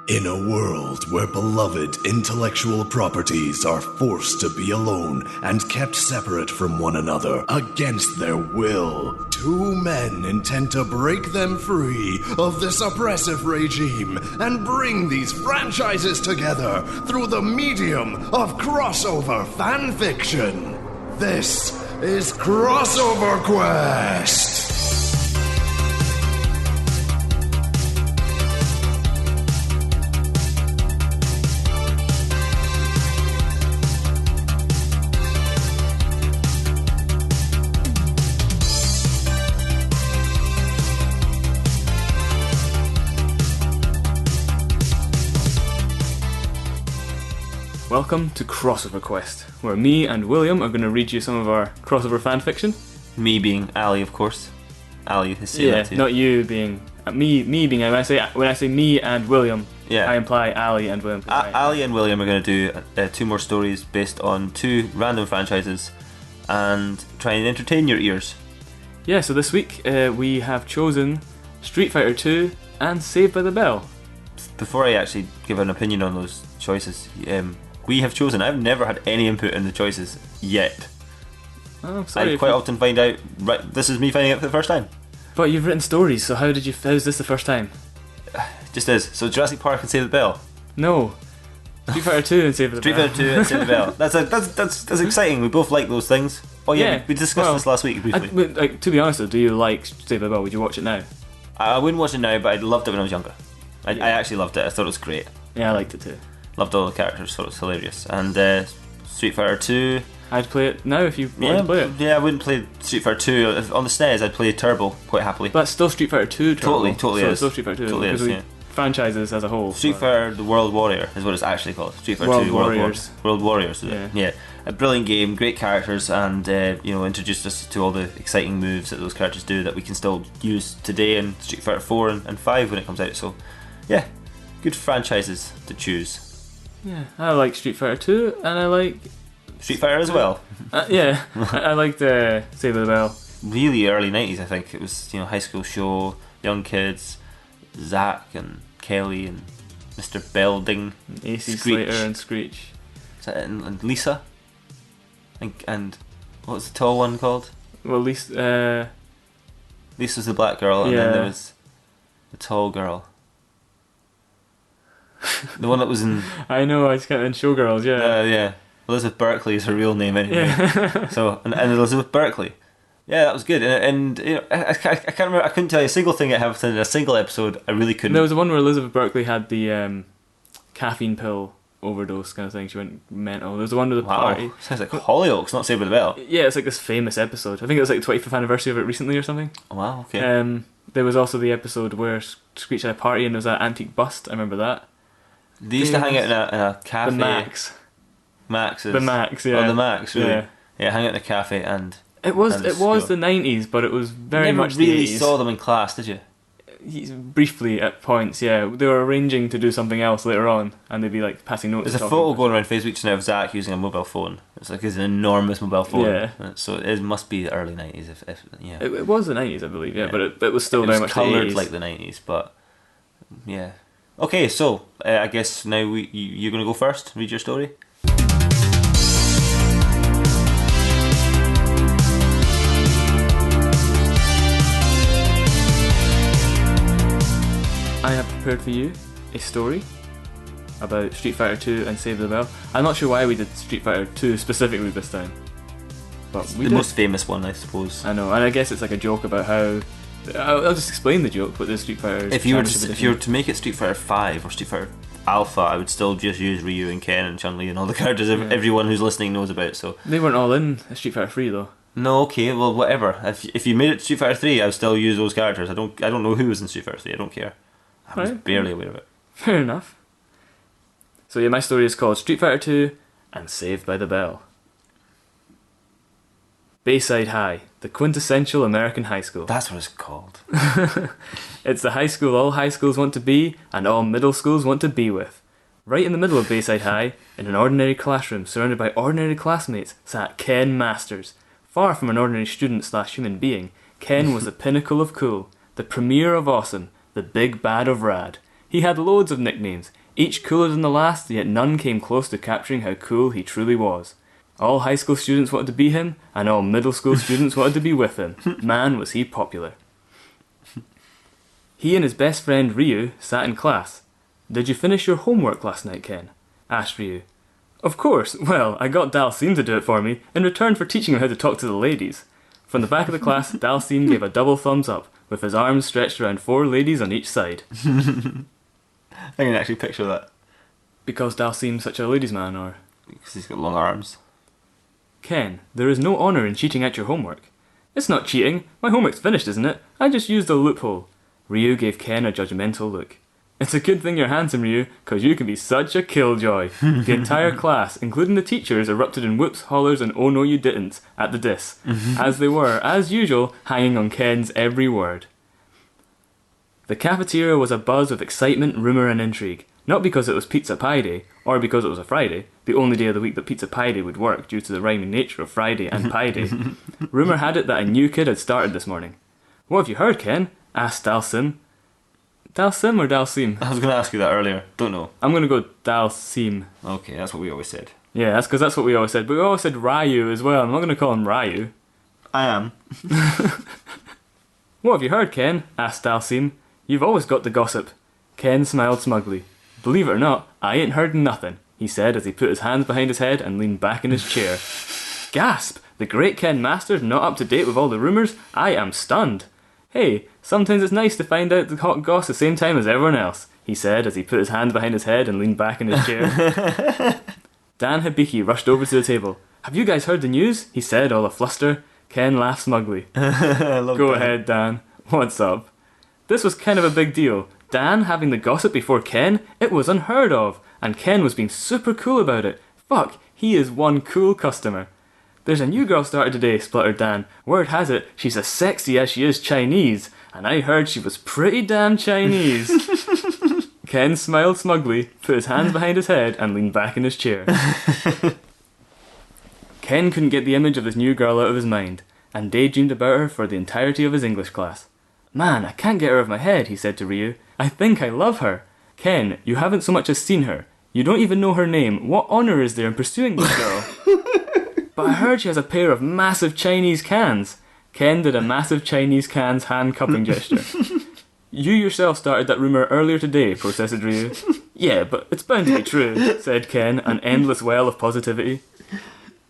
In a world where beloved intellectual properties are forced to be alone and kept separate from one another against their will, two men intend to break them free of this oppressive regime and bring these franchises together through the medium of crossover fanfiction. This is Crossover Quest! Welcome to Crossover Quest, where me and William are going to read you some of our crossover fanfiction. Me being Ali, of course. Ali has said that too. Not you being me being when I say me and William, I imply Ali and William. Ali and William are going to do two more stories based on two random franchises and try and entertain your ears. Yeah, so this week we have chosen Street Fighter 2 and Saved by the Bell. Before I actually give an opinion on those choices, we have chosen. I've never had any input in the choices yet. Oh, sorry. I quite often find out. Right, this is me finding out for the first time. But you've written stories, so how's this the first time? Just is. So Jurassic Park and Save the Bell. No, Street Fighter 2 and Save the Bell. Street Fighter 2 and Save the Bell. That's exciting. We both like those things. Oh yeah, we discussed this last week briefly. To be honest though, do you like Save the Bell? Would you watch it now? I wouldn't watch it now, but I loved it when I was younger. I actually loved it. I thought it was great. Yeah, I liked it too. Loved all the characters, thought it was hilarious. And Street Fighter 2... I'd play it now if you wanted to play it. Yeah, I wouldn't play Street Fighter 2. On the SNES, I'd play Turbo quite happily. But it's still Street Fighter 2 Turbo. Totally so is. It's still Street Fighter 2. Totally is, yeah. Franchises as a whole. Street Fighter The World Warrior is what it's actually called. Street Fighter World 2 Warriors. World Warriors. Yeah. A brilliant game, great characters, and introduced us to all the exciting moves that those characters do that we can still use today in Street Fighter 4 and 5 when it comes out. So, yeah, good franchises to choose. Yeah, I like Street Fighter 2, and I like... Street Fighter as well. I liked Save the Bell. Really early 90s, I think. It was, High School Show, Young Kids, Zack and Kelly and Mr. Belding, AC Screech. Slater and Screech. Is that it? And Lisa? And what was the tall one called? Well, Lisa's the black girl, and then there was the tall girl. The one that was in... I know, I just can't... In Showgirls, yeah. Elizabeth Berkley is her real name anyway. Yeah. So, and Elizabeth Berkley. Yeah, that was good. And I can't remember, I couldn't tell you a single thing that happened in a single episode. I really couldn't. There was the one where Elizabeth Berkley had the caffeine pill overdose kind of thing. She went mental. There was the one with the party. Sounds like Hollyoaks, not Saved by the Bell. Yeah, it's like this famous episode. I think it was like the 25th anniversary of it recently or something. Oh, wow, okay. There was also the episode where Screech had a party and there was that antique bust. I remember that. They used to hang out in a cafe. The Max. Max's. The Max, yeah. Oh, the Max, really? Yeah, hang out in a cafe and... It was the 90s, but it was very much the 80s. You never really saw them in class, did you? Briefly at points, yeah. They were arranging to do something else later on, and they'd be like passing notes. There's a photo going around Facebook just now of Zack using a mobile phone. It's like an enormous mobile phone. Yeah. So it must be the early 90s. It was the 90s, I believe, but it was still very much the 80s. Coloured like the 90s, but yeah. Okay, so I guess now you're going to go first, read your story. I have prepared for you a story about Street Fighter 2 and Save the Bell. I'm not sure why we did Street Fighter 2 specifically this time, but we did. Most famous one, I suppose. I know, and I guess it's like a joke about how... I'll just explain the joke, but the Street Fighter... If you were to make it Street Fighter 5 or Street Fighter Alpha, I would still just use Ryu and Ken and Chun-Li and all the characters everyone who's listening knows about. So they weren't all in Street Fighter 3 though. No, okay, well, whatever. If you made it Street Fighter 3, I would still use those characters. I don't know who was in Street Fighter 3. I don't care. I was barely aware of it. Fair enough. So yeah, my story is called Street Fighter 2 and Saved by the Bell. Bayside High, the quintessential American high school. That's what it's called. It's the high school all high schools want to be and all middle schools want to be with. Right in the middle of Bayside High, in an ordinary classroom surrounded by ordinary classmates, sat Ken Masters. Far from an ordinary student/human being, Ken was the pinnacle of cool, the premier of awesome, the big bad of rad. He had loads of nicknames, each cooler than the last, yet none came close to capturing how cool he truly was. All high school students wanted to be him, and all middle school students wanted to be with him. Man, was he popular. He and his best friend Ryu sat in class. "Did you finish your homework last night, Ken?" asked Ryu. "Of course. Well, I got Dalsim to do it for me, in return for teaching him how to talk to the ladies." From the back of the class, Dalsim gave a double thumbs up, with his arms stretched around 4 ladies on each side. I can actually picture that. Because Dalsim's such a ladies' man, or... Because he's got long arms. "Ken, there is no honour in cheating at your homework." "It's not cheating. My homework's finished, isn't it? I just used a loophole." Ryu gave Ken a judgmental look. "It's a good thing you're handsome, Ryu, 'cause you can be such a killjoy." The entire class, including the teachers, erupted in whoops, hollers, and "oh no you didn't" at the dis, as they were, as usual, hanging on Ken's every word. The cafeteria was abuzz with excitement, rumour, and intrigue. Not because it was Pizza Pie Day, or because it was a Friday, the only day of the week that Pizza Pie Day would work due to the rhyming nature of Friday and Pie Day. Rumour had it that a new kid had started this morning. "What have you heard, Ken?" asked Dalsim. Dalsim or Dalsim? I was going to ask you that earlier. Don't know. I'm going to go Dalsim. Okay, that's what we always said. Yeah, that's because that's what we always said. But we always said Ryu as well. I'm not going to call him Ryu. I am. "What have you heard, Ken?" asked Dalsim. "You've always got the gossip." Ken smiled smugly. "Believe it or not, I ain't heard nothing," he said as he put his hands behind his head and leaned back in his chair. Gasp! The great Ken Masters not up to date with all the rumours? I am stunned. "Hey, sometimes it's nice to find out the hot goss the same time as everyone else," he said as he put his hand behind his head and leaned back in his chair. Dan Hibiki rushed over to the table. "Have you guys heard the news?" he said, all afluster. Ken laughed smugly. "Go ahead, Dan. What's up?" This was kind of a big deal. Dan having the gossip before Ken? It was unheard of. And Ken was being super cool about it. Fuck, he is one cool customer. "There's a new girl started today," spluttered Dan. "Word has it, she's as sexy as she is Chinese. And I heard she was pretty damn Chinese." Ken smiled smugly, put his hands behind his head, and leaned back in his chair. Ken couldn't get the image of this new girl out of his mind, and daydreamed about her for the entirety of his English class. "Man, I can't get her out of my head," he said to Ryu. "I think I love her." "Ken, you haven't so much as seen her. You don't even know her name. What honour is there in pursuing this girl?" "But I heard she has a pair of massive Chinese cans." Ken did a massive Chinese cans hand cupping gesture. "You yourself started that rumour earlier today," protested Ryu. "Yeah, but it's bound to be true," said Ken, an endless well of positivity.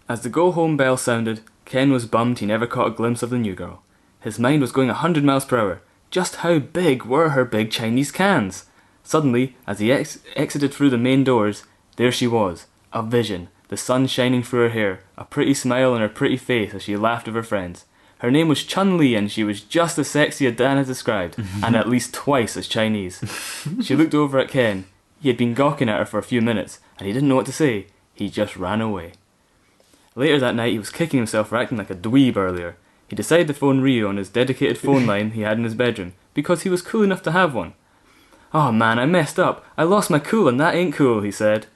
As the go-home bell sounded, Ken was bummed he never caught a glimpse of the new girl. His mind was going 100 miles per hour. Just how big were her big Chinese cans? Suddenly, as he exited through the main doors, there she was, a vision, the sun shining through her hair, a pretty smile on her pretty face as she laughed with her friends. Her name was Chun-Li and she was just as sexy as Dan had described, and at least twice as Chinese. She looked over at Ken. He had been gawking at her for a few minutes, and he didn't know what to say. He just ran away. Later that night, he was kicking himself for acting like a dweeb earlier. He decided to phone Ryu on his dedicated phone line he had in his bedroom, because he was cool enough to have one. "Oh man, I messed up. I lost my cool and that ain't cool," he said.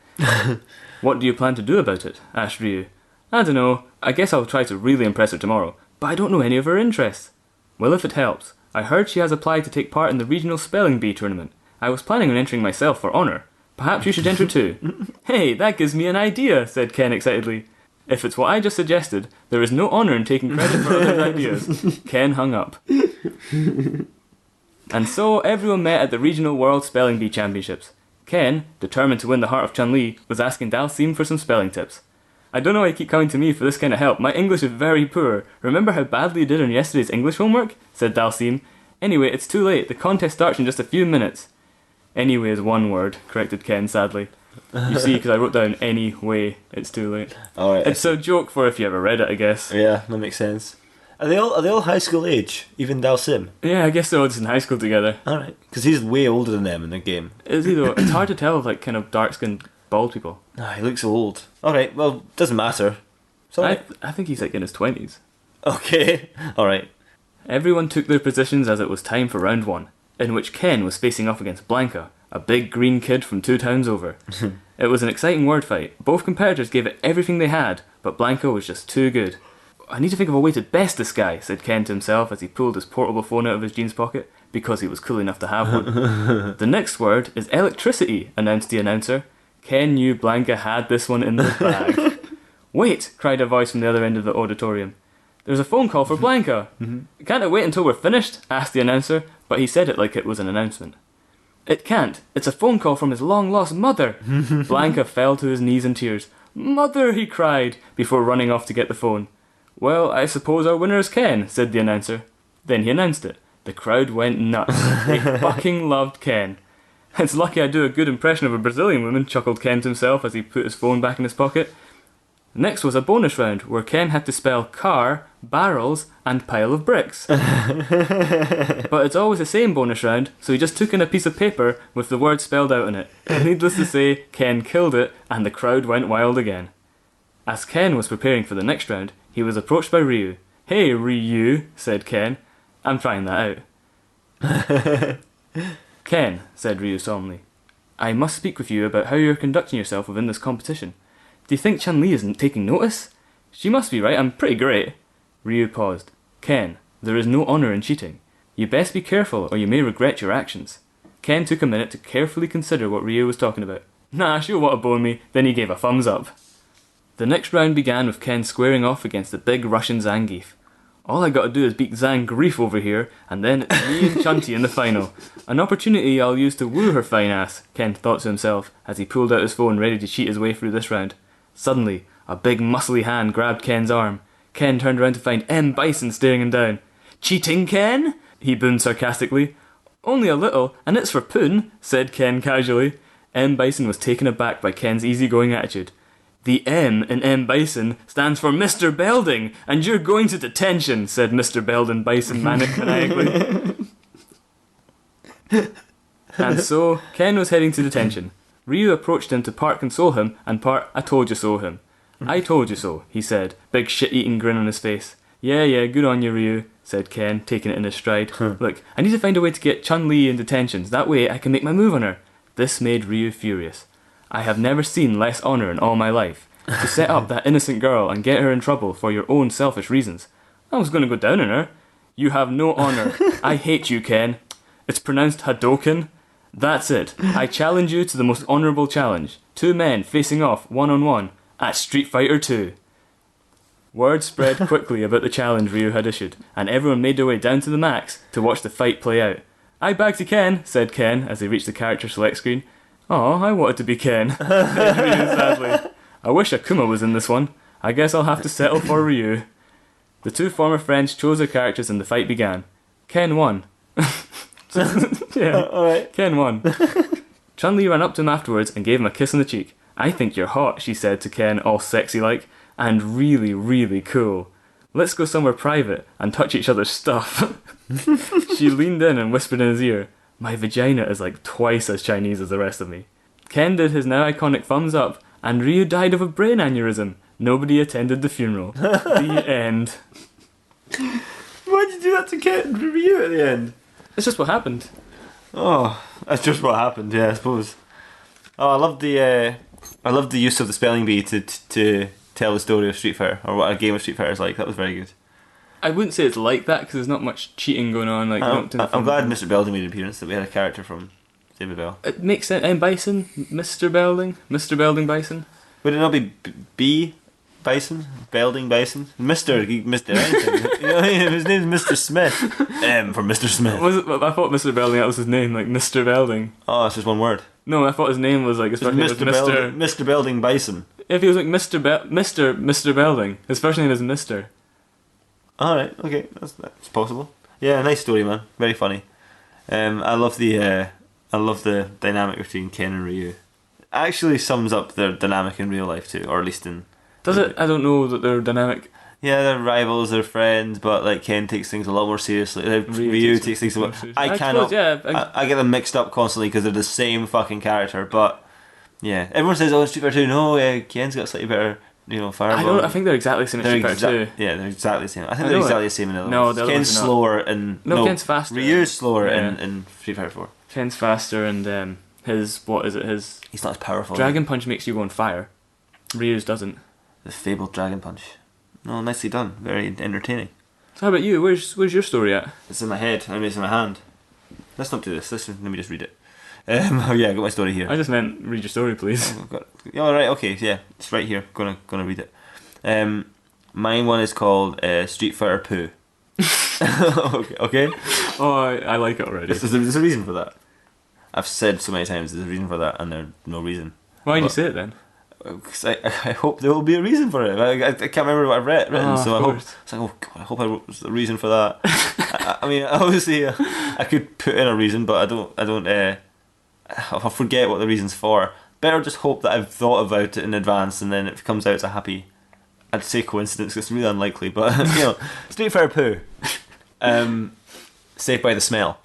"What do you plan to do about it?" asked Ryu. "I don't know. I guess I'll try to really impress her tomorrow, but I don't know any of her interests." "Well, if it helps, I heard she has applied to take part in the regional spelling bee tournament. I was planning on entering myself for honour. Perhaps you should enter too." "Hey, that gives me an idea," said Ken excitedly. "If it's what I just suggested, there is no honour in taking credit for other ideas." Ken hung up. And so everyone met at the regional World Spelling Bee Championships. Ken, determined to win the heart of Chun-Li, was asking Dalsim for some spelling tips. "I don't know why you keep coming to me for this kind of help. My English is very poor. Remember how badly you did on yesterday's English homework?" said Dalsim. "Anyway, it's too late. The contest starts in just a few minutes." "Anyway is one word," corrected Ken sadly. You see, because I wrote down "anyway, it's too late." Alright. It's a joke for if you ever read it, I guess. Yeah, that makes sense. Are they all high school age? Even Dalsim? Yeah, I guess they're all just in high school together. Alright. Because he's way older than them in the game. Is he though? It's hard to tell with like kind of dark-skinned bald people. Ah, he looks old. Alright, well, doesn't matter. Sorry. I think he's like in his 20s. Okay. Alright. Everyone took their positions as it was time for round 1, in which Ken was facing off against Blanca, a big green kid from 2 towns over. It was an exciting word fight. Both competitors gave it everything they had, but Blanca was just too good. "I need to think of a way to best this guy," said Ken to himself as he pulled his portable phone out of his jeans pocket. because he was cool enough to have one. The next word is electricity, announced the announcer. Ken knew Blanca had this one in the bag. Wait, cried a voice from the other end of the auditorium. There's a phone call for Blanca. Can't it wait until we're finished? Asked the announcer, but he said it like it was an announcement. It can't. It's a phone call from his long-lost mother. Blanca fell to his knees in tears. Mother, he cried, before running off to get the phone. Well, I suppose our winner is Ken, said the announcer. Then he announced it. The crowd went nuts. They fucking loved Ken. It's lucky I do a good impression of a Brazilian woman, chuckled Ken to himself as he put his phone back in his pocket. Next was a bonus round, where Ken had to spell car, barrels, and pile of bricks. But it's always the same bonus round, so he just took in a piece of paper with the word spelled out on it. Needless to say, Ken killed it, and the crowd went wild again. As Ken was preparing for the next round, he was approached by Ryu. Hey, Ryu, said Ken. I'm trying that out. Ken, said Ryu solemnly, I must speak with you about how you're conducting yourself within this competition. Do you think Chun-Li isn't taking notice? She must be, right? I'm pretty great. Ryu paused. Ken, there is no honour in cheating. You best be careful or you may regret your actions. Ken took a minute to carefully consider what Ryu was talking about. Nah, she'll want to bone me. Then he gave a thumbs up. The next round began with Ken squaring off against the big Russian Zangief. All I gotta do is beat Zangief over here, and then it's me and Chunti in the final. An opportunity I'll use to woo her fine ass, Ken thought to himself as he pulled out his phone ready to cheat his way through this round. Suddenly, a big muscly hand grabbed Ken's arm. Ken turned around to find M. Bison staring him down. Cheating, Ken? He boomed sarcastically. Only a little, and it's for Poon, said Ken casually. M. Bison was taken aback by Ken's easygoing attitude. The M in M. Bison stands for Mr. Belding, and you're going to detention, said Mr. Belding Bison maniacally. And so, Ken was heading to detention. Ryu approached him to part console him and part I told you so him. I told you so, he said, big shit-eating grin on his face. Yeah, good on you, Ryu, said Ken, taking it in his stride. Look, I need to find a way to get Chun-Li in detention, that way I can make my move on her. This made Ryu furious. I have never seen less honour in all my life. To set up that innocent girl and get her in trouble for your own selfish reasons. I was going to go down on her. You have no honour. I hate you, Ken. It's pronounced Hadoken. That's it. I challenge you to the most honourable challenge. 2 men facing off one-on-one at Street Fighter 2. Word spread quickly about the challenge Ryu had issued, and everyone made their way down to the max to watch the fight play out. I bag to Ken, said Ken as they reached the character select screen. Aw, I wanted to be Ken, said Ryu sadly. I wish Akuma was in this one. I guess I'll have to settle for Ryu. The 2 former friends chose their characters and the fight began. Ken won. Yeah, Alright. Ken won. Chun-Li ran up to him afterwards and gave him a kiss on the cheek. I think you're hot, she said to Ken, all sexy-like, and really, really cool. Let's go somewhere private and touch each other's stuff. She leaned in and whispered in his ear, my vagina is like twice as Chinese as the rest of me. Ken did his now iconic thumbs up, and Ryu died of a brain aneurysm. Nobody attended the funeral. The end. Why'd you do that to Ken Ryu at the end? It's just what happened. Oh, that's just what happened. Yeah, I suppose. Oh, I love the use of the spelling bee to tell the story of Street Fighter, or what a game of Street Fighter is like. That was very good. I wouldn't say it's like that because there's not much cheating going on. Like I'm glad Mr. Belding made an appearance. That we had a character from Saved by the Bell. It makes sense. M. Bison, Mr. Belding Bison. Would it not be B Bison? Belding Bison? Mr. anything. You know, his name's Mr. Smith. M for Mr. Smith. Was it? I thought Mr. Belding, that was his name, like Mr. Belding. Oh, it's just one word. No, I thought his name was like his first name was Mr. Mr. Belding Bison. If he was like Mr. Belding, his first name is Mr. Alright, okay, that's possible. Yeah, nice story, man. Very funny. I love the dynamic between Ken and Ryu. Actually sums up their dynamic in real life too, or at least in... Does it? I don't know that they're dynamic. Yeah, they're rivals, they're friends, but like Ken takes things a lot more seriously. Ryu takes things a lot... I cannot... I get them mixed up constantly because they're the same fucking character, but... Yeah, everyone says, oh, Street Fighter 2, no, Ken's got slightly better... fireball. I think they're exactly the same as Street Fighter 2. Yeah, they're exactly the same. I think they're exactly the same in the other ones. No, Ken's slower and... No, Ken's faster. Ryu's slower in Street Fighter 4. Ken's faster and his... What is it? His... He's not as powerful. Dragon Punch makes you go on fire. Ryu's doesn't. The fabled Dragon Punch. No, nicely done. Very entertaining. So how about you? Where's your story at? It's in my head. I mean, it's in my hand. let's not do this. Let me just read it. Oh yeah, I got my story here. I just meant read your story, please. All right, okay, yeah, it's right here. Gonna read it. Mine one is called Street Fighter Poo. okay. Oh, I like it already. There's a reason for that. I've said so many times there's a reason for that, and there's no reason. Why did you say it then? Because I hope there will be a reason for it. I can't remember what I've written, so I hope it's like, oh god, I hope I wrote the reason for that. I mean, obviously, I could put in a reason, but I don't. I'll forget what the reason's for. Better just hope that I've thought about it in advance, and then it comes out as a happy. I'd say coincidence. It's really unlikely, but Street Fighter Poo. Saved by the Smell.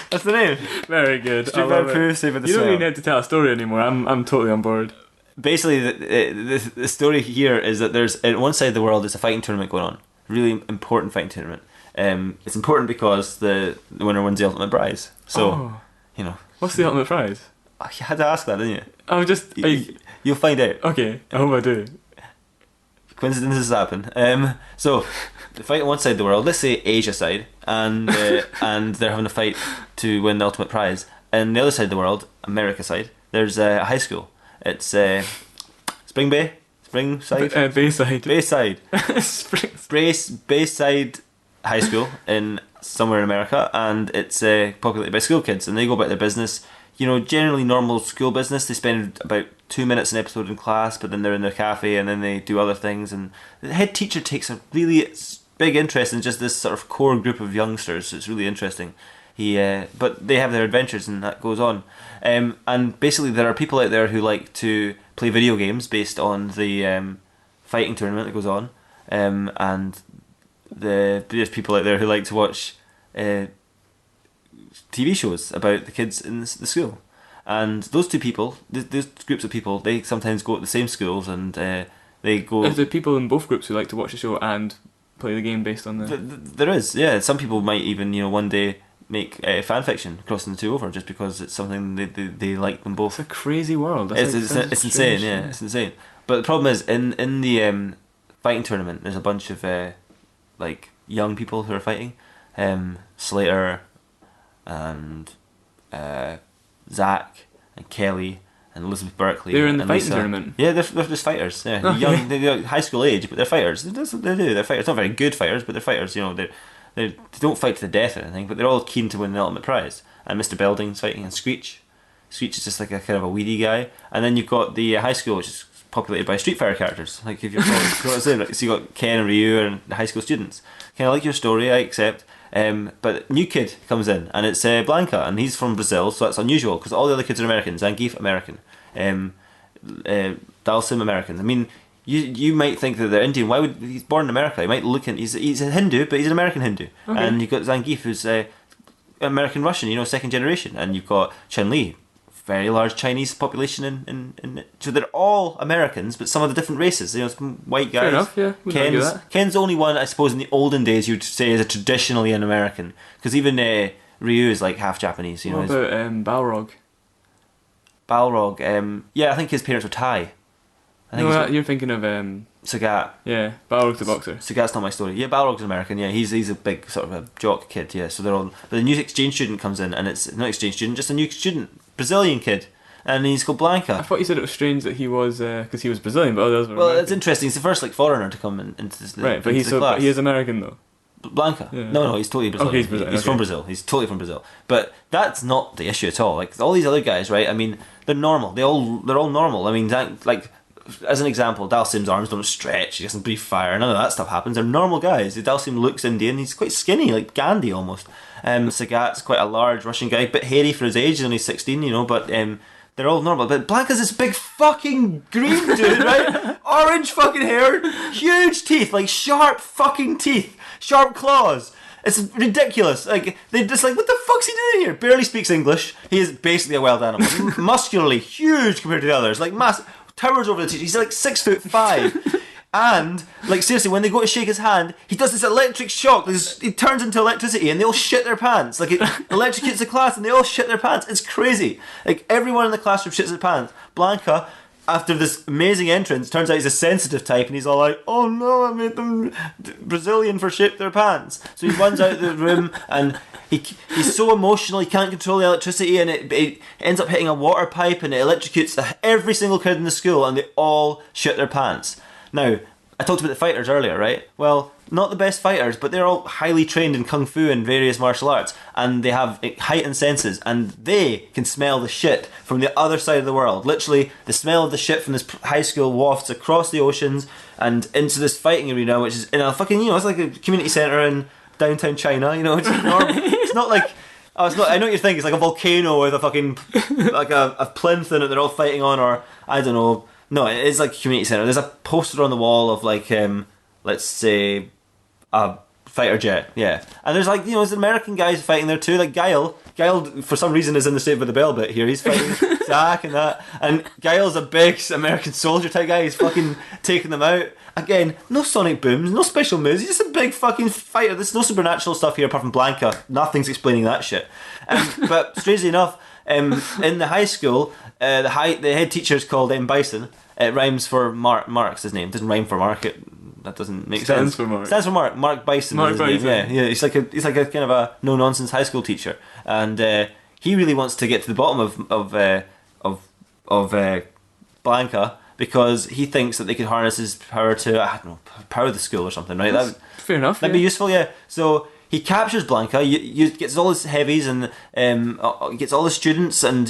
That's the name. Very good. Street Fighter Poo, Saved by the You Smell. don't even have to tell a story anymore. I'm totally on board. Basically, the story here is that there's at one side of the world there's a fighting tournament going on. Really important fighting tournament. It's important because the winner wins the ultimate prize. So, What's the ultimate prize? You had to ask that, didn't you? I'm just. You'll find out. Okay, I hope I do. Coincidences happen. So, the fight on one side of the world, let's say Asia side, and and they're having a fight to win the ultimate prize. And the other side of the world, America side, there's a high school. It's Spring Bay, Springside, Bayside. Bayside, Springs. Bayside High School in somewhere in America, and it's populated by school kids, and they go about their business. Generally normal school business. They spend about 2 minutes an episode in class, but then they're in their cafe, and then they do other things. And the head teacher takes a really big interest in just this sort of core group of youngsters. It's really interesting. But they have their adventures, and that goes on. And basically, there are people out there who like to play video games based on the fighting tournament that goes on, and there's people out there who like to watch TV shows about the kids in the school. And those two people, those groups of people, they sometimes go to the same schools, and they go. Is there people in both groups who like to watch the show and play the game based on the? There is, yeah. Some people might even, one day make fan fiction crossing the two over just because it's something they like them both. It's a crazy world. It's insane, yeah. It's insane. But the problem is in the fighting tournament, there's a bunch of young people who are fighting. Slater and Zach and Kelly and Elizabeth Berkley. They're in the and fighting Lisa. tournament? Yeah, they're just fighters. Yeah, Okay. they're high school age, but they're fighters. That's what they do. They're fighters. Not very good fighters, but they're fighters. They don't fight to the death or anything, but they're all keen to win the ultimate prize. And Mr. Belding's fighting, and Screech. Screech is just like a kind of a weedy guy. And then you've got the high school, which is populated by Street Fighter characters. Like if you're so you got Ken and Ryu and the high school students. Kind of like your story, I accept. But a new kid comes in, and it's Blanca, and he's from Brazil, so that's unusual because all the other kids are American. Zangief American, Dalsim American. I mean, you might think that they're Indian. Why would he's born in America? He might look he's a Hindu, but he's an American Hindu. Okay. And you've got Zangief, who's American Russian, second generation, and you've got Chun Li, very large Chinese population in so they're all Americans, but some of the different races. Some white guys. Fair enough, yeah. Wouldn't argue that. Ken's the only one, I suppose, in the olden days you'd say is a traditionally an American, because even Ryu is like half Japanese. What about Balrog? Balrog, yeah, I think his parents were Thai. You're thinking of Sagat. yeah, Balrog's the boxer. Sagat's not my story. Yeah, Balrog's an American. Yeah, he's a big sort of a jock kid. Yeah, so they're all. But the new exchange student comes in, and it's not exchange student, just a new student, Brazilian kid, and he's called Blanca. I thought you said it was strange that he was because he was Brazilian, but others were. Well, American. it's interesting. He's the first foreigner to come into this. Right, but into he's the class. but he is American though. Blanca. Yeah. No, he's totally Brazilian. Okay, he's Brazilian, He's okay. from Brazil. He's totally from Brazil. But that's not the issue at all. Like all these other guys, right? I mean, they're normal. They're all normal. I mean, as an example, Dalsim's arms don't stretch. He doesn't breathe fire. None of that stuff happens. They're normal guys. Dalsim looks Indian. He's quite skinny, like Gandhi almost. Sagat's quite a large Russian guy, bit hairy for his age. He's only 16, but they're all normal. But Blanca's this big fucking green dude, right? Orange fucking hair, huge teeth, like sharp fucking teeth, sharp claws. It's ridiculous. Like they're just like, what the fuck's he doing here? Barely speaks English. He is basically a wild animal. Muscularly huge compared to the others. Like massive. Towers over the teacher. He's like 6'5", and like seriously, when they go to shake his hand, he does this electric shock. He turns into electricity, and they all shit their pants. Like it electrocutes the class, and they all shit their pants. It's crazy. Like everyone in the classroom shits their pants. Blanca after this amazing entrance, turns out he's a sensitive type, and he's all like, "Oh no, I made them Brazilian for shit their pants." So he runs out of the room, and he's so emotional he can't control the electricity, and it ends up hitting a water pipe, and it electrocutes every single kid in the school, and they all shit their pants. Now, I talked about the fighters earlier, right? Well, not the best fighters, but they're all highly trained in kung fu and various martial arts, and they have heightened senses, and they can smell the shit from the other side of the world. Literally, the smell of the shit from this high school wafts across the oceans and into this fighting arena, which is in a fucking, it's like a community centre in downtown China, it's normal. It's not like... Oh, it's not. I know what you're thinking. It's like a volcano with a fucking... like a plinth in it they're all fighting on, or, I don't know... No, it's like a community centre. There's a poster on the wall of like, let's say, a fighter jet, yeah. And there's like, there's American guys fighting there too, like Guile. Guile, for some reason, is in the Saved by the Bell bit here. He's fighting Zack and that. And Guile's a big American soldier type guy. He's fucking taking them out. Again, no sonic booms, no special moves. He's just a big fucking fighter. There's no supernatural stuff here apart from Blanca. Nothing's explaining that shit. But strangely enough, in the high school, the head teacher is called M. Bison. It rhymes for Mark. Mark's his name. It doesn't rhyme for Mark. That doesn't make sense. Stands for Mark. Stands for Mark. Mark Bison. Mark is his Bison. Name. Yeah. He's like a kind of a no nonsense high school teacher, and he really wants to get to the bottom of Blanca, because he thinks that they could harness his power to, I don't know, power the school or something, right? Fair enough. That'd be useful, yeah. So he captures Blanca, gets all his heavies, and gets all the students, and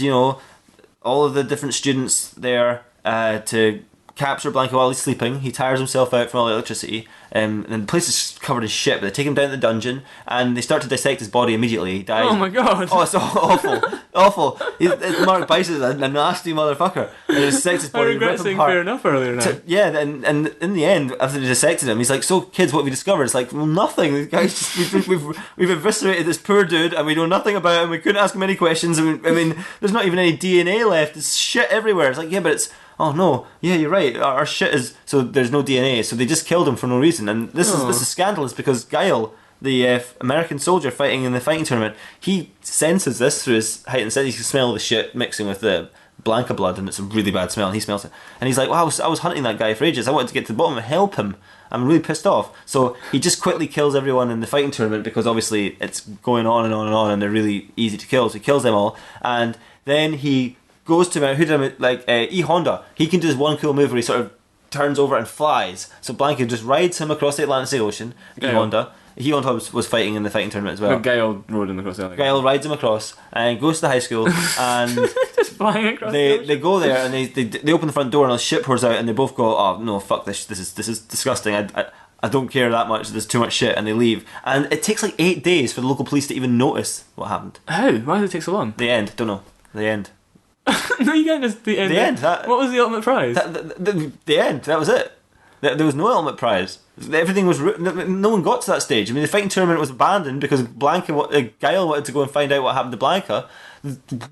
all of the different students there to capture Blanca while he's sleeping. He tires himself out from all the electricity, and the place is covered in shit, but they take him down to the dungeon, and they start to dissect his body immediately. He dies. Oh my god. Oh, it's awful. Awful. Mark Bison is a nasty motherfucker. And he dissects his I body, regret rip him saying apart. fair enough earlier now. Yeah, and in the end, after they dissected him, he's like, "So, kids, what have we discovered?" It's like, "Well, nothing. These guys just, we've eviscerated this poor dude, and we know nothing about him. We couldn't ask him any questions. I mean, there's not even any DNA left. There's shit everywhere." It's like, yeah, but it's... Oh no! Yeah, you're right. Our shit is... So there's no DNA. So they just killed him for no reason. And this is scandalous, because Guile, the American soldier fighting in the fighting tournament, he senses this through his heightened sense. He can smell the shit mixing with the Blanca blood, and it's a really bad smell. And he smells it, and he's like, "Wow, I was hunting that guy for ages. I wanted to get to the bottom and help him. I'm really pissed off." So he just quickly kills everyone in the fighting tournament, because obviously it's going on and on and on, and they're really easy to kill. So he kills them all, and then he goes to E Honda. He can do this one cool move where he sort of turns over and flies. So Blanca just rides him across the Atlantic Ocean. E Honda was fighting in the fighting tournament as well. But Guile rode him across the Atlantic. Guile rides him across and goes to the high school, and Just flying across the ocean. they go there, and they open the front door, and a shit pours out, and they both go, "Oh no, fuck this! This is disgusting. I don't care that much. There's too much shit," and they leave. And it takes like 8 days for the local police to even notice what happened. How? Why did it take so long? The end. Don't know. The end. No, you can't just... The end. What was the ultimate prize? The end. That was it. There was no ultimate prize. Everything was... No one got to that stage. I mean, the fighting tournament was abandoned because Guile wanted to go and find out what happened to Blanca.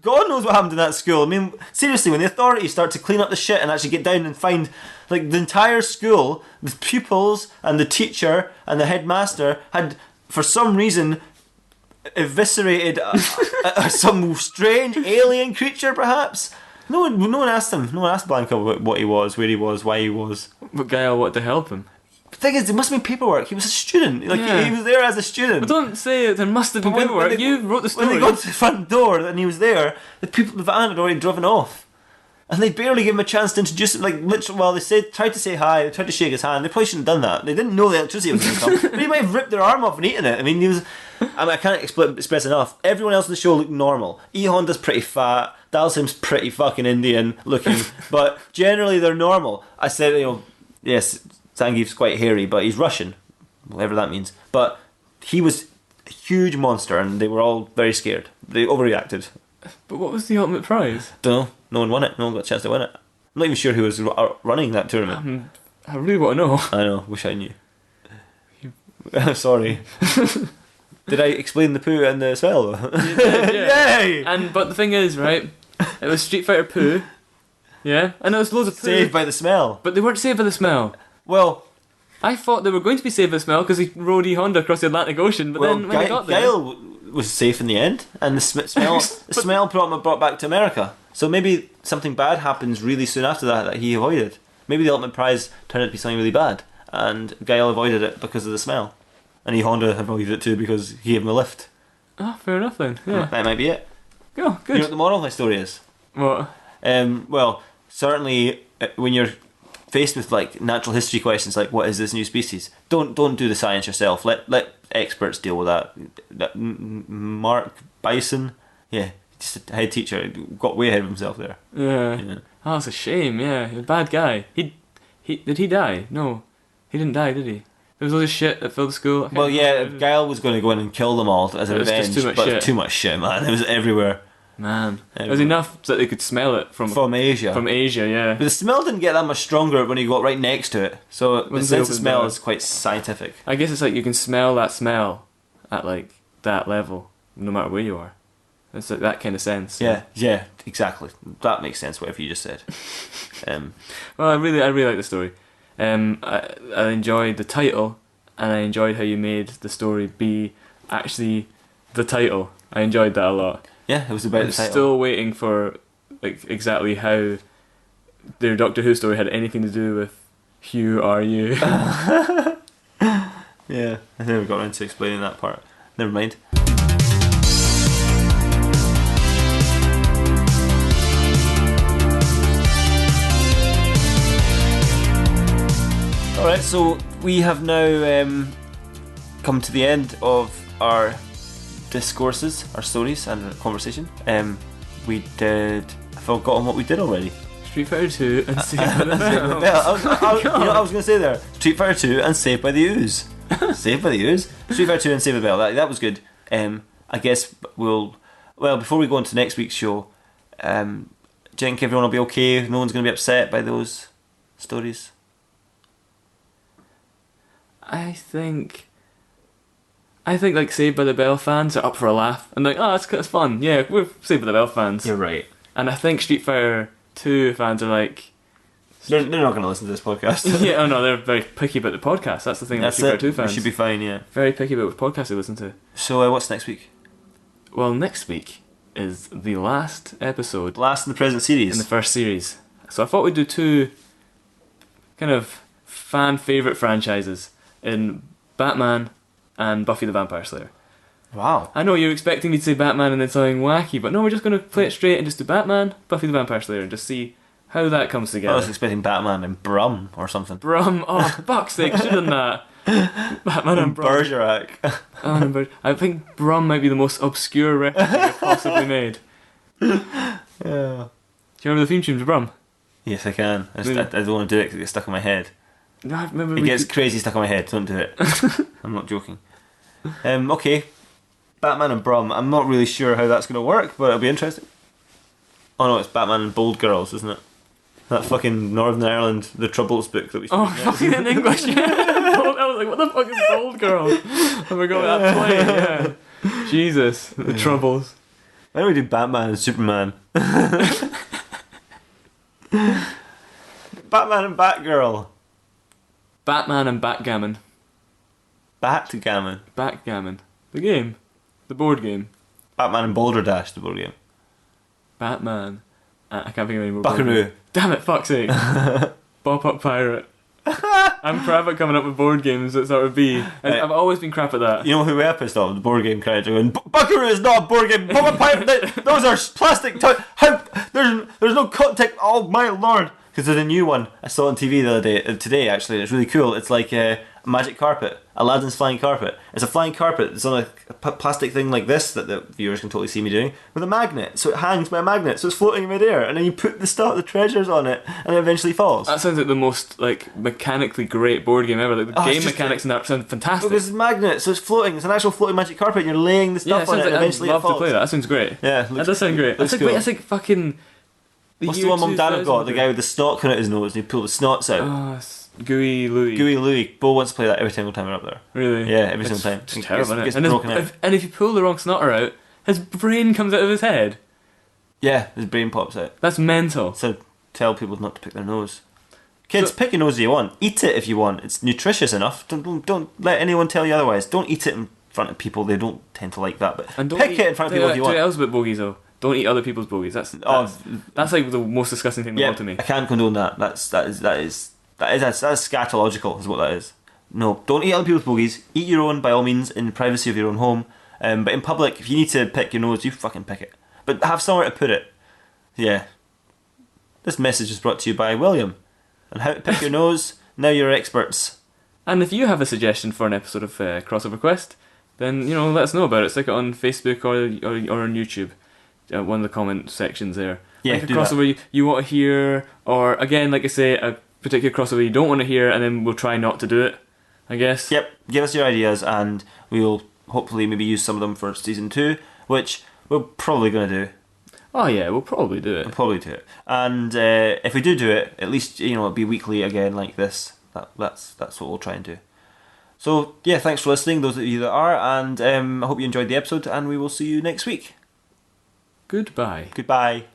God knows what happened in that school. I mean, seriously, when the authorities start to clean up the shit and actually get down and find, like, the entire school, the pupils and the teacher and the headmaster had, for some reason, eviscerated some strange alien creature, perhaps. No one asked him. No one asked Blanca what he was, where he was, why he was. But Guile wanted to help him. The thing is, there must have been paperwork. He was a student. He was there as a student. But don't say there must have been paperwork. You wrote the story. When they got to the front door and he was there, the van had already driven off. And they barely gave him a chance to introduce him. Like, literally, well, tried to say hi, they tried to shake his hand. They probably shouldn't have done that. They didn't know the electricity was going to come. But he might have ripped their arm off and eaten it. I mean, I can't express enough. Everyone else on the show looked normal. E Honda's pretty fat. Dalsim's pretty fucking Indian looking. But generally, they're normal. I said, yes, Zangief's quite hairy, but he's Russian. Whatever that means. But he was a huge monster, and they were all very scared. They overreacted. But what was the ultimate prize? Don't know. No one won it. No one got a chance to win it. I'm not even sure who was running that tournament. I really want to know. I know. Wish I knew. Sorry. Did I explain the poo and the smell? Yeah. Yay! But the thing is, right? It was Street Fighter poo. Yeah, and there was loads of poo. Saved by the smell. But they weren't saved by the smell. Well, I thought they were going to be saved by the smell because he rode E Honda across the Atlantic Ocean. But then when they got there, Guile was safe in the end, and the smell brought back to America. So maybe something bad happens really soon after that he avoided. Maybe the ultimate prize turned out to be something really bad, and Guile avoided it because of the smell, and Honda avoided it too because he gave him a lift. Oh, fair enough then. Yeah. That might be it. Oh, good. You know what the moral of my story is? What? Well, certainly when you're faced with like natural history questions like what is this new species, don't do the science yourself. Let experts deal with that. Mark Bison, just a head teacher, got way ahead of himself there. Yeah. Oh, it's a shame. Yeah, a bad guy. He did he die? No, he didn't die, did he? There was all this shit that filled the school. Well, yeah, Guile was going to go in and kill them all as a It was revenge, just too much but it shit. was too much shit, man. It was everywhere. Man, there Everywhere. was enough so that they could smell it from Asia. From Asia, yeah. But the smell didn't get that much stronger when you got right next to it. So the Once they sense of opened smell that. is quite scientific. I guess it's like you can smell that smell at like that level, no matter where you are. It's like that kind of sense. Yeah, exactly. That makes sense. Whatever you just said. Well, I really like the story. I enjoyed the title, and I enjoyed how you made the story be actually the title. I enjoyed that a lot. Yeah, it was about I'm the title. still waiting for like exactly how their Doctor Who story had anything to do with Who Are You? Yeah, I never got around to explaining that part. Never mind. Alright, so we have now come to the end of our discourses, our stories, and our conversation. I've forgotten what we did already. Street Fighter 2 and Saved by the Saved by the Bell. Bell. You know what I was going to say there? Street Fighter 2 and Saved by the Ooze. Saved by the Ooze? Street Fighter 2 and Saved by the Bell. That was good. I guess before we go into next week's show, do you think everyone will be okay? No one's going to be upset by those stories? I think like Saved by the Bell fans are up for a laugh and like, oh, it's fun. Yeah, we're Saved by the Bell fans. You're right. And I think Street Fighter 2 fans are like, They're not going to listen to this podcast. yeah, oh no, they're very picky about the podcast. That's the thing with That's Street Fighter 2 it. We fans. should be fine, yeah. Very picky about which podcast they listen to. So what's next week? Well, next week is the last episode Last in the present series. in the first series. So I thought we'd do two kind of fan favourite franchises in Batman and Buffy the Vampire Slayer. Wow. I know you're expecting me to say Batman and then something wacky, but no, we're just going to play it straight and just do Batman, Buffy the Vampire Slayer, and just see how that comes I was together. expecting Batman and Brum or something. Brum, oh, fuck's sake, should have done that. Batman and Brum. Bergerac. I think Brum might be the most obscure reference I've possibly made. Yeah. Do you remember the theme tune to Brum? Yes, I can. I Really? don't want to do it because it gets stuck in my head. No, I remember It we gets could- crazy stuck in my head. Don't do it. I'm not joking. Okay. Batman and Brum. I'm not really sure how that's going to work, but it'll be interesting. Oh no, it's Batman and Bold Girls, isn't it? That fucking Northern Ireland, The Troubles book that we Oh, spoke about. fucking in English. I was like, what the fuck is Bold Girl? I forgot that play, yeah. Jesus, the troubles. Why don't we do Batman and Superman? Batman and Batgirl. Batman and Backgammon. Batgammon. Backgammon. The game. The board game. Batman and Boulder Dash, the board game. Batman. I can't think of any more. board games. Buckaroo. Damn it, fuck's sake. Bop Up Pirate. I'm crap at coming up with board games that sort of be. I've always been crap at that. You know who we are pissed off? The board game crowd are going, Buckaroo is not a board game. Those are plastic toys. How? There's no contact. Oh my lord! Because there's a new one I saw on TV the other day, today actually. And it's really cool. It's like a magic carpet, Aladdin's flying carpet. It's a flying carpet. It's on a plastic thing like this that the viewers can totally see me doing with a magnet. So it hangs by a magnet. So it's floating in midair, and then you put the treasures on it, and it eventually falls. That sounds like the most like mechanically great board game ever. Like the Oh, it's game just mechanics in that sound fantastic. Because it's a magnet, so it's floating. It's an actual floating magic carpet. And you're laying the Yeah, stuff on it, and I'd eventually it love falls. to play that. That sounds great. Yeah, That does sound great. looks That's like, cool. wait, that's like fucking. What's the year one Mum and Dad have got? The 2000. guy with the snot coming out his nose, and he pulled the snots out. Oh, Gooey Louie. Gooey Louie. Bo wants to play that every single time we're up there. Really? Yeah, every It's single time. just It terrible, gets- isn't it? gets And, broken out. if you pull the wrong snotter out, his brain comes out of his head. Yeah, his brain pops out. That's mental. So tell people not to pick their nose. Kids, So- pick your nose if you want. Eat it if you want. It's nutritious enough. Don't let anyone tell you otherwise. Don't eat it in front of people. They don't tend to like that. But And don't pick eat- it in front of people if you Do want. Elsbeth bogies though. Don't eat other people's bogies. That's like the most disgusting thing in the Yeah, world to me. I can't condone that. That's scatological, is what that is. No, don't eat other people's bogies. Eat your own, by all means, in the privacy of your own home. But in public, if you need to pick your nose, you fucking pick it. But have somewhere to put it. Yeah. This message is brought to you by William. And how to pick your nose, now you're experts. And if you have a suggestion for an episode of Crossover Quest, then let us know about it. Stick it on Facebook or on YouTube. One of the comment sections there. Yeah, like a do crossover you want to hear, or again, like I say, a particular crossover you don't want to hear, and then we'll try not to do it, I guess. Yep, give us your ideas and we'll hopefully maybe use some of them for season 2, which we're probably going to do. Oh yeah, we'll probably do it. We'll probably do it. And if we do it, at least it'll be weekly again like this. That's what we'll try and do. So yeah, thanks for listening, those of you that are, and I hope you enjoyed the episode, and we will see you next week. Goodbye. Goodbye.